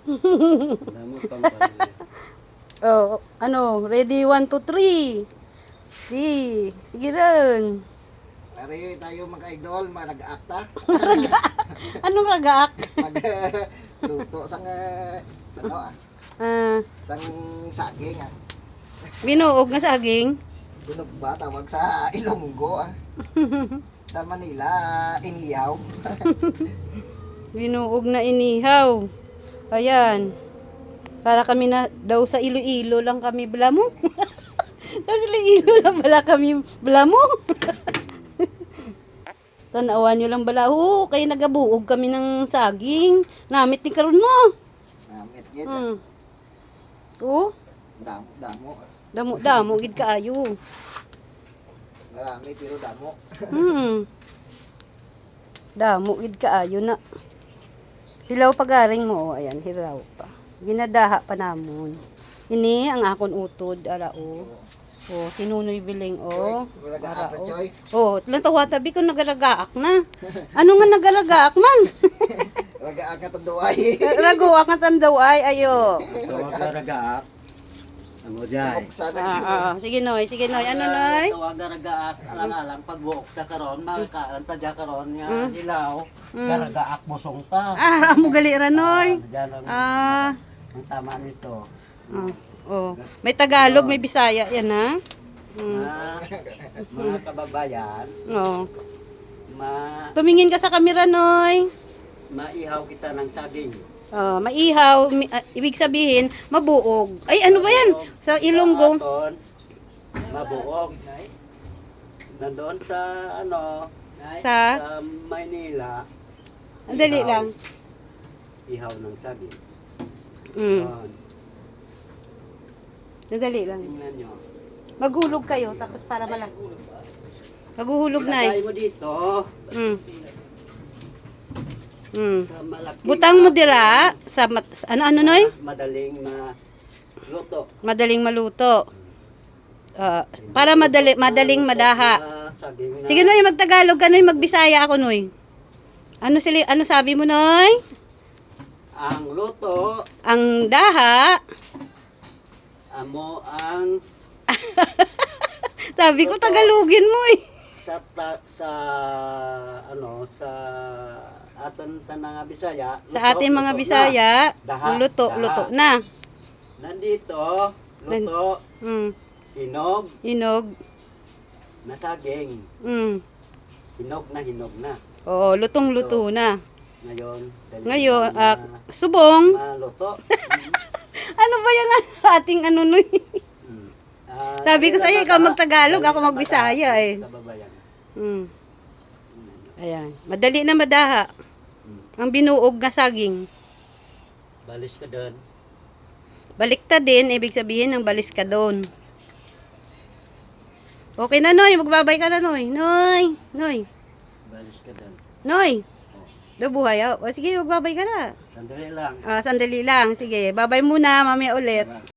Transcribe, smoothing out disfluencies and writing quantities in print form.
Alam mo, pampalaya. Oh, ano, ready 1, 2, 3. Sige rin. Pare tayo mga idol, mag-aakta. Anong ragaak? Magluto sang ano Ah, sang saging binuog na saging. Sunog ba tawag sa Ilonggo Sa Manila, inihaw. Binuog na inihaw. Ayan. Para kami na daw sa Iloilo lang kami blamo. Sa Iloilo lang pala kami blamo. Tanawan nyo lang bala. Oo, kayo nagabuog kami ng saging. Namit ni karon mo. Namit gid. Oo, Damo. damo gid kaayo. Marami pero damo. Damo gid kaayo na. Hilaw pagaring mo, ayan, hilaw pa. Ginadaha pa namon. Ini ang akon utod, ara o. Oh, sinunoy biling o. Wala ka choy. Oh, lang tawa tabi ko nagaragaak na. Ano nga nagaragaak man? Wala ka tanduay. Raguak nga tandaw ay ayo. Tawag na ragaak. Amo jay. Sige noy. Ano noy? Tawag na ragaak, alang-alang pagbuok ta karon, makakaon ta dya karon nga hilaw. Karagaak mosong ta. Amo gali ra noy. Diyan ang Ang tama nito. Oh. May Tagalog, may Bisaya yan ha. Mga kababayan, Oh. Tumingin ka sa kamera noy. maihaw kita ng saging. Maihaw, ibig sabihin, mabuog. Ay, ano ba yan? Sa Ilonggo. Aton, mabuog. Nandoon sa Sa, sa Maynila, andali lang. ihaw ng saging. Mm. Andali lang. Tingnan nyo. Maghulog kayo, tapos para maghuhulog na Ilagay mo dito sa malaki. Butang mo dira sa ano noy? Madaling maluto. Madaling maluto. Para madaling madaha. Saging na Sige noy, magtagalog ka noy, magbisaya ako noy. Ano sabi mo noy? ang luto, Ang daha. amo ang Sabi ko tagalogin mo eh. sa aton tanang Bisaya. Sa atin mga Bisaya, Daha. luto na. Nandito, luto, Mm. hinog Hinog. na saging. Hinog na. Oo, lutong-luto na. Ngayon, Subong. maluto. Ano ba yung ating ano noy? Sabi ko sa iyo, ikaw magtagalog, ako magbisaya eh. Kababayan. Ayan, madali na madaha. Ang binuog na saging. Balis ka doon. Baliktad din, ibig sabihin ng balis ka doon. Okay na noy, magbabay ka na noy. Noy. Balis ka doon. Noy. Buhay. O sige, magbabay ka na. Sandali lang. Sandali lang. Sige, babay muna, mamaya ulit.